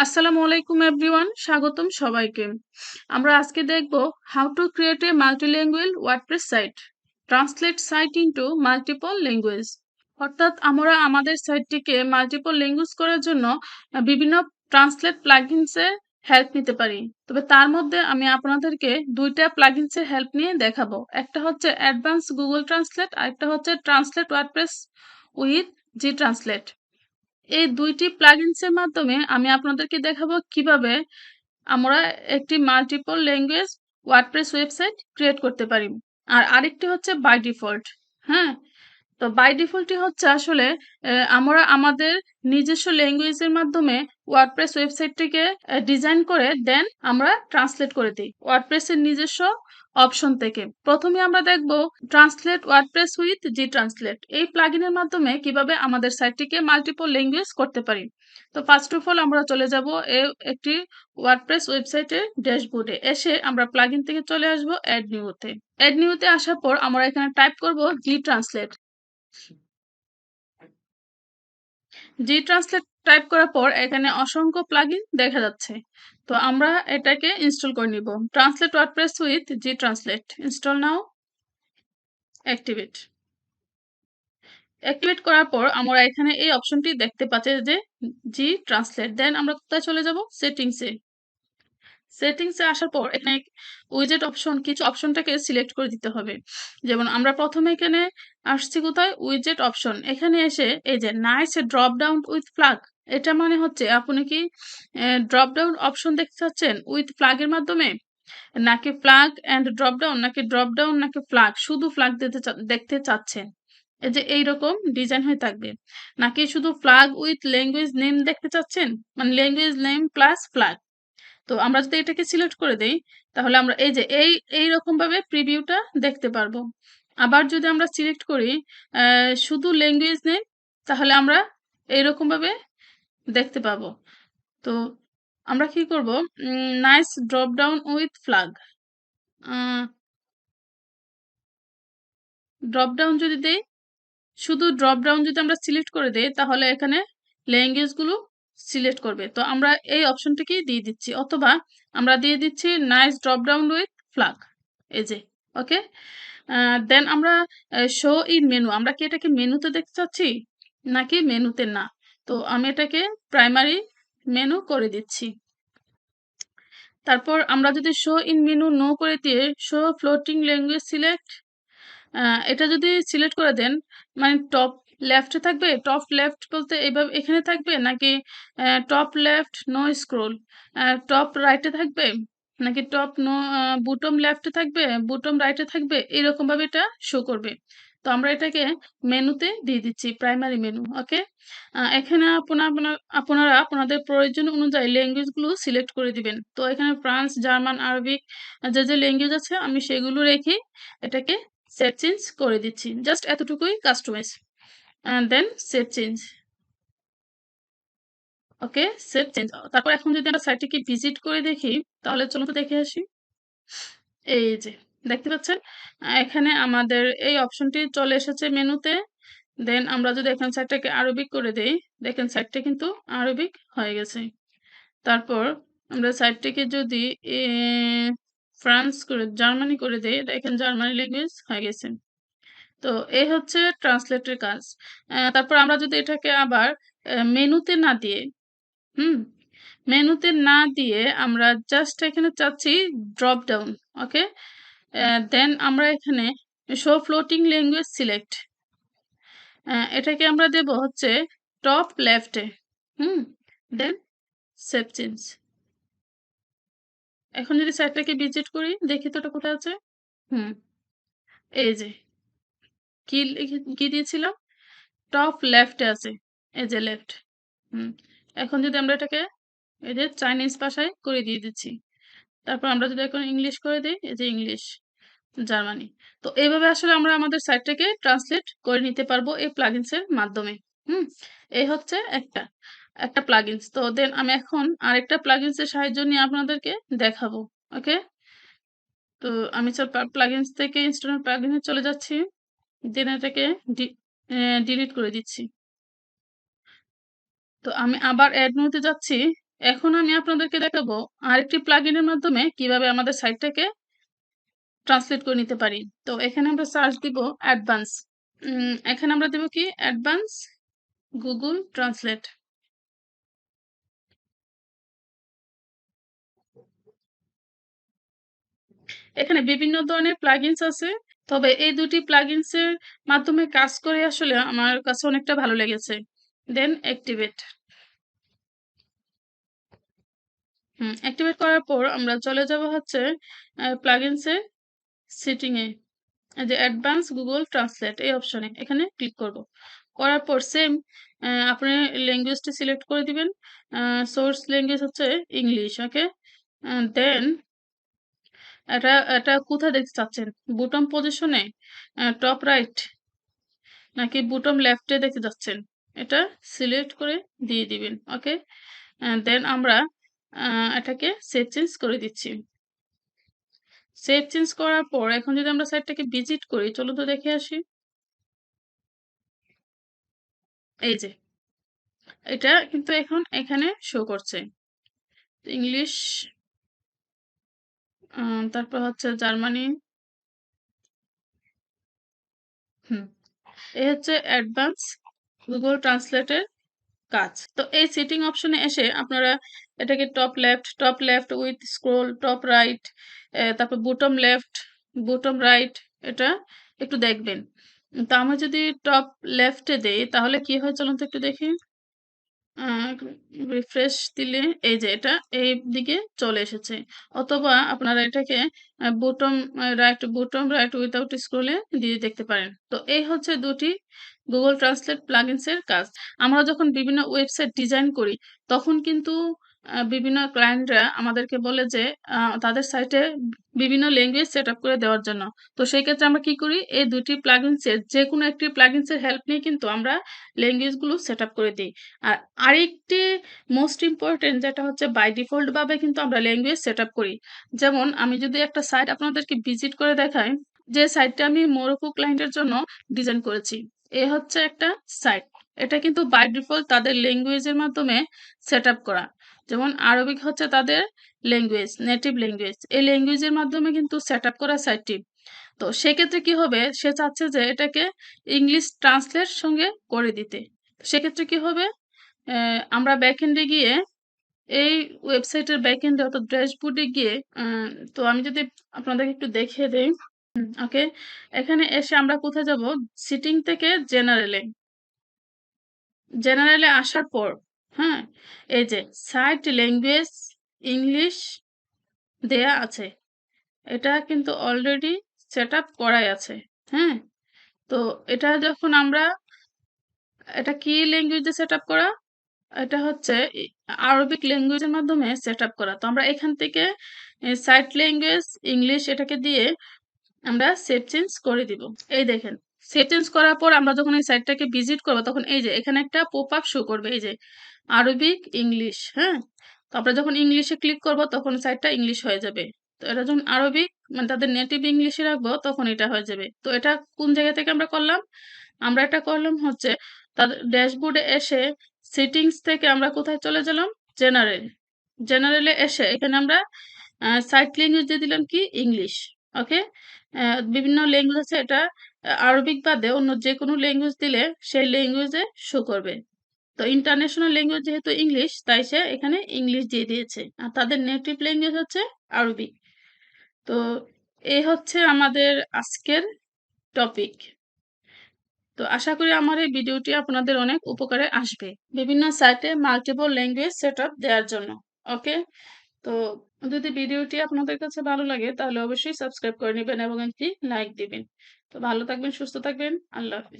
আসসালামু আলাইকুম এভরিওয়ান, স্বাগতম সবাইকে। আমরা আজকে দেখব how to create a multilingual WordPress site, translate site into multiple language. অর্থাৎ আমরা আমাদের সাইটটিকে মাল্টিপল ল্যাঙ্গুয়েজ করার জন্য বিভিন্ন ট্রান্সলেট প্লাগইনসের হেল্প নিতে পারি। তবে তার মধ্যে আমি আপনাদেরকে দুইটা প্লাগইনসের হেল্প নিয়ে দেখাবো। একটা হচ্ছে অ্যাডভান্স গুগল ট্রান্সলেট, আর একটা হচ্ছে translate WordPress with G translate. এই দুইটি প্লাগইনসের মাধ্যমে আমি আপনাদেরকে দেখাবো কিভাবে আমরা একটি multiple language WordPress website create করতে পারি। আর আরেকটি হচ্ছে বাই ডিফল্ট। হ্যাঁ, তো বাই ডিফল্টই হচ্ছে আসলে আমরা আমাদের নিজস্ব ল্যাঙ্গুয়েজের মাধ্যমে ওয়ার্ডপ্রেস ওয়েবসাইটটিকে ডিজাইন করে দেন আমরা ট্রান্সলেট করে দিই ওয়ার্ডপ্রেসের নিজস্ব অপশন থেকে। প্রথমে আমরা দেখব translate WordPress with G translate, এই প্লাগইনের মাধ্যমে কিভাবে আমাদের সাইটটিকে মাল্টিপল ল্যাঙ্গুয়েজ করতে পারি। তো ফার্স্ট অফ অল আমরা চলে যাব একটি ওয়ার্ডপ্রেস ওয়েবসাইটের ড্যাশবোর্ডে। এসে আমরা প্লাগইন থেকে চলে আসব অ্যাড নিউতে। অ্যাড নিউতে আসার পর আমরা এখানে টাইপ করব জি ট্রান্সলেট। জি ট্রান্সলেট টাইপ করার পর এখানে অসংখ্য প্লাগইন দেখা যাচ্ছে। তো আমরা এটাকে ইনস্টল করে নিব। Translate WordPress with G translate, install now, activate. Activate করার পর আমরা এখানে এই অপশনটি দেখতে পাচ্ছি যে জি ট্রান্সলেট। দেন আমরা কোথায় চলে যাব? সেটিংসে। সেটিংসে আসার পর এখানে উইজেট অপশন, কিছু অপশনটাকে সিলেক্ট করে দিতে হবে। যেমন আমরা প্রথমে এখানে আসছি কোথায়? উইজেট অপশন। এখানে এসে এই যে nice drop down with flag, এটা মানে হচ্ছে আপনি কি ড্রপ ডাউন অপশন দেখতে চাচ্ছেন উইথ ফ্ল্যাগের মাধ্যমে, নাকি ফ্ল্যাগ অ্যান্ড ড্রপ ডাউন, নাকি ড্রপ ডাউন নাকি ফ্ল্যাগ, শুধু ফ্ল্যাগ দেখতে চাচ্ছেন, এই যে এইরকম ডিজাইন হয়ে থাকবে, নাকি শুধু ফ্ল্যাগ উইথ ল্যাঙ্গুয়েজ নেম দেখতে চাচ্ছেন, মানে ল্যাঙ্গুয়েজ নেম প্লাস ফ্ল্যাগ। তো আমরা যদি এটাকে সিলেক্ট করে দেই তাহলে আমরা এই যে এইরকম ভাবে প্রিভিউটা দেখতে পারবো। আবার যদি আমরা সিলেক্ট করি শুধু ল্যাঙ্গুয়েজ নেম, তাহলে আমরা এইরকম ভাবে দেখতে পাবো। তো আমরা কি করব? Nice drop down with flag, drop down যদি দেই, শুধু ড্রপ ডাউন যদি আমরা সিলেক্ট করে দেই তাহলে এখানে ল্যাঙ্গুয়েজ গুলো সিলেক্ট করবে। তো আমরা এই অপশনটাকেই দিয়ে দিচ্ছি, অথবা আমরা দিয়ে দিচ্ছি nice drop down with flag, এই যে। ওকে, দেন আমরা শো ইন মেনু, আমরা কি এটাকে মেনুতে দেখতে চাচ্ছি নাকি মেনুতে না? তো আমি এটাকে প্রাইমারি মেনু করে দিচ্ছি। তারপর আমরা যদি শো ইন মেনু নো করে দিয়ে শো ফ্লোটিং ল্যাঙ্গুয়েজ সিলেক্ট, এটা যদি সিলেক্ট করে দেন, মানে টপ লেফটে থাকবে, টপ লেফট বলতে এইভাবে এখানে থাকবে, নাকি top left no scroll, top রাইটে থাকবে, নাকি টপ নো বুটম লেফটে থাকবে, বুটম রাইটে থাকবে, এরকম ভাবে এটা শো করবে। তো আমরা এটাকে মেনুতে দিয়ে দিচ্ছি, প্রাইমারি মেনু। ওকে, এখানে আপনারা আপনাদের প্রয়োজন অনুযায়ী ল্যাঙ্গুয়েজ গুলো সিলেক্ট করে দিবেন। তো এখানে ফ্রান্স, জার্মান, আরবিক যে যে ল্যাঙ্গুয়েজ আছে আমি সেগুলো রেখে এটাকে সেভ চেঞ্জ করে দিচ্ছি। জাস্ট এতটুকুই কাস্টমাইজ, দেন সেভ চেঞ্জ। ওকে, সেভ চেঞ্জ। তারপর এখন যদি আমরা সাইটটিকে ভিজিট করে দেখি, তাহলে চলুন তো দেখে আসি। এই যে দেখতে পাচ্ছেন, এখানে আমাদের এই অপশনটি চলে এসেছে মেনুতে। দেন আমরা যদি এখানে সাইটটাকে আরবিক করে দেই, দেখেন সাইটটা কিন্তু আরবিক হয়ে গেছে। তারপর আমরা সাইটটিকে যদি ফ্রান্স করে জার্মানি করে দেই, দেখেন জার্মানি ল্যাঙ্গুয়েজ হয়ে গেছে। তো এই হচ্ছে ট্রান্সলেটের কাজ। তারপর আমরা যদি এটাকে আবার মেনুতে না দিয়ে, হুম, মেনুতে না দিয়ে আমরা জাস্ট এখানে চাচ্ছি ড্রপ ডাউন। ওকে, দেন আমরা এখানে শো ফ্লোটিং ল্যাঙ্গুয়েজ সিলেক্ট, এটাকে আমরা দেব হচ্ছে টপ লেফটে। দেন সেভ চেঞ্জ। এখন যদি সাইটটাকে ভিজিট করি, দেখি তো এটা কোথায় আছে। হুম, এই যে কি দিয়েছিলাম, টপ লেফটে আছে, এই যে লেফট। এখন যদি আমরা এটাকে এই যে চাইনিজ ভাষায় করে দিয়ে দিচ্ছি, তারপর আমরা যদি এখন ইংলিশ করে দিই, এই যে ইংলিশ, জার্মানি। তো এইভাবে আসলে আমরা আমাদের সাইটটাকে ট্রান্সলেট করে নিতে পারবো এই প্লাগইনস এর মাধ্যমে। হুম, এই হচ্ছে একটা একটা প্লাগইনস। তো দেন আমি এখন আরেকটা প্লাগইনস এর সাহায্য নিয়ে আপনাদেরকে দেখাবো। ওকে, তো আমি প্লাগইনস থেকে ইনস্টল প্লাগইনে চলে যাচ্ছি, দেন এটাকে ডিলিট করে দিচ্ছি। তো আমি আবার অ্যাড মেনুতে যাচ্ছি, এখন আমি আপনাদেরকে দেখাবো আরেকটি প্লাগইনের মাধ্যমে কিভাবে আমাদের সাইটটাকে ট্রান্সলেট করে নিতে পারি। তো এখানে আমরা সার্চ দিব অ্যাডভান্স। এখানে আমরা দেব কি অ্যাডভান্স গুগল ট্রান্সলেট। এখানে বিভিন্ন ধরনের প্লাগইনস আছে। তবে এই দুটি প্লাগইনস এর মাধ্যমে কাজ করে আসলে আমার কাছে অনেকটা ভালো লেগেছে। দেন অ্যাক্টিভেট। অ্যাক্টিভেট করার পর আমরা চলে যাব হচ্ছে প্লাগইনস এর সেটিং এ। এই যে অ্যাডভান্স গুগল ট্রান্সলেট এই অপশনে এখানে ক্লিক করব। করার পর সেম আপনি ল্যাঙ্গুয়েজটি সিলেক্ট করে দিবেন। সোর্স ল্যাঙ্গুয়েজ হচ্ছে ইংলিশ। ওকে? দেন এটা এটা কোথায় দেখতে চাচ্ছেন? বটম পজিশনে, টপ রাইট নাকি বটম লেফটে দেখতে যাচ্ছেন? এটা সিলেক্ট করে দিয়ে দিবেন। ওকে? দেন আমরা এটাকে সেভ চেঞ্জ করে দিচ্ছি। সেভ চেঞ্জ করার পর এখন যদি আমরা সাইটটাকে ভিজিট করি, চলুন তো দেখে আসি। এই যে এটা কিন্তু এখন এখানে শো করছে। ইংলিশ, তারপর হচ্ছে জার্মানি। হুম, এই হচ্ছে অ্যাডভান্স গুগল ট্রান্সলেটের কাজ। তো এই সেটিং অপশনে এসে আপনারা এটাকে top left with scroll, top right, তারপর বটম লেফট, বটম রাইট এটা একটু দেখবেন। তো আমি যদি টপ লেফটে দেই তাহলে কি হয় চলুন তো একটু দেখি। আ রিফ্রেশ দিলে এই যে এটা এই দিকে চলে এসেছে। অথবা আপনারা এটাকে বটম রাইট উইথআউট স্ক্রল এ দিয়ে দেখতে পারেন। তো এই হচ্ছে ২ টি Google Translate plugins এর কাজ। আমরা যখন বিভিন্ন ওয়েবসাইট ডিজাইন করি তখন কিন্তু বিভিন্ন ক্লায়েন্টরা আমাদেরকে বলে যে তাদের সাইটে বিভিন্ন ল্যাঙ্গুয়েজ সেটআপ করে দেওয়ার জন্য। তো সেই ক্ষেত্রে আমরা কি করি? এই ২ টি প্লাগইনস এর যেকোনো একটি প্লাগইনস এর হেল্প নিয়ে কিন্তু আমরা ল্যাঙ্গুয়েজ গুলো সেটআপ করে দেই। আর আরেকটি মোস্ট ইম্পোর্টেন্ট যেটা হচ্ছে বাই ডিফল্ট ভাবে কিন্তু আমরা ল্যাঙ্গুয়েজ সেটআপ করি। যেমন আমি যদি একটা সাইট আপনাদেরকে ভিজিট করে দেখাই, যে সাইটটা আমি মোরোকো ক্লায়েন্টের জন্য ডিজাইন করেছি। এ হচ্ছে একটা সাইট। এটা কিন্তু বাই ডিফল্ট তাদের ল্যাঙ্গুয়েজের মাধ্যমে সেটআপ করা। যেমন আরবিক হচ্ছে তাদের ল্যাঙ্গুয়েজ, নেটিভ ল্যাঙ্গুয়েজ। এই ল্যাঙ্গুয়েজের মাধ্যমে কিন্তু সেটআপ করা সাইটটি। তো সেক্ষেত্রে কি হবে? সে চাচ্ছে যে এটাকে ইংলিশ ট্রান্সলেট সঙ্গে করে দিতে। সেক্ষেত্রে কি হবে? আমরা ব্যাকএন্ডে গিয়ে এই ওয়েবসাইটের ব্যাকএন্ডে অর্থাৎ ড্যাশবোর্ডে গিয়ে তো আমি যদি আপনাদেরকে একটু দেখিয়ে দেই। ওকে? এখানে এসে আমরা কোথায় যাব? সেটিং থেকে জেনারেলে। জেনারেলে আসার পর, হ্যাঁ? এই যে সাইট ল্যাঙ্গুয়েজ ইংলিশ দেয়া আছে। এটা কিন্তু অলরেডি সেটআপ করাই আছে। হ্যাঁ? তো এটা যখন আমরা এটা কি ল্যাঙ্গুয়েজে সেটআপ করা? এটা হচ্ছে আরবিক ল্যাঙ্গুয়েজের মাধ্যমে সেটআপ করা। তো আমরা এখান থেকে সাইট ল্যাঙ্গুয়েজ ইংলিশ এটাকে দিয়ে আমরা সেভ চেঞ্জ করে দিব। এই দেখেন। সেভ চেঞ্জ করার পর আমরা যখন এই সাইটটাকে ভিজিট করব তখন এই যে এখানে একটা পপআপ শো করবে এই যে আরবিক, ইংলিশ, হ্যাঁ? তো আমরা যখন ইংলিশে ক্লিক করব তখন সাইটটা ইংলিশ হয়ে যাবে। তো এটা যখন আরবিক মানে তাদের নেটিভ ইংলিশে রাখবো তখন এটা হয়ে যাবে। তো এটা কোন জায়গা থেকে আমরা করলাম? আমরা এটা করলাম হচ্ছে তাদের ড্যাশবোর্ডে এসে সেটিংস থেকে আমরা কোথায় চলে গেলাম? জেনারেল। জেনারেলে এসে এখানে আমরা সাইট ল্যাঙ্গুয়েজ দিয়ে দিলাম কি? ইংলিশ। ওকে? বিভিন্ন ল্যাঙ্গুয়েজ আছে এটা আরবিক বাদে অন্য যেকোনো ল্যাঙ্গুয়েজ দিলে সেই ল্যাঙ্গুয়েজে শো করবে। তো ইন্টারন্যাশনাল ল্যাঙ্গুয়েজ যেহেতু ইংলিশ তাই সে এখানে ইংলিশ দিয়ে দিয়েছে। আর তাদের নেটিভ ল্যাঙ্গুয়েজ হচ্ছে আরবিক। তো এই হচ্ছে আমাদের আজকের টপিক। তো আশা করি আমার এই ভিডিওটি আপনাদের অনেক উপকারে আসবে। বিভিন্ন সাইটে মাল্টিপল ল্যাঙ্গুয়েজ সেটআপ দেওয়ার জন্য। ওকে? তো যদি ভিডিওটি আপনাদের কাছে ভালো লাগে তাহলে অবশ্যই সাবস্ক্রাইব করে নিবেন এবং একটি লাইক দিবেন। তো ভালো থাকবেন, সুস্থ থাকবেন। আল্লাহ হাফেজ।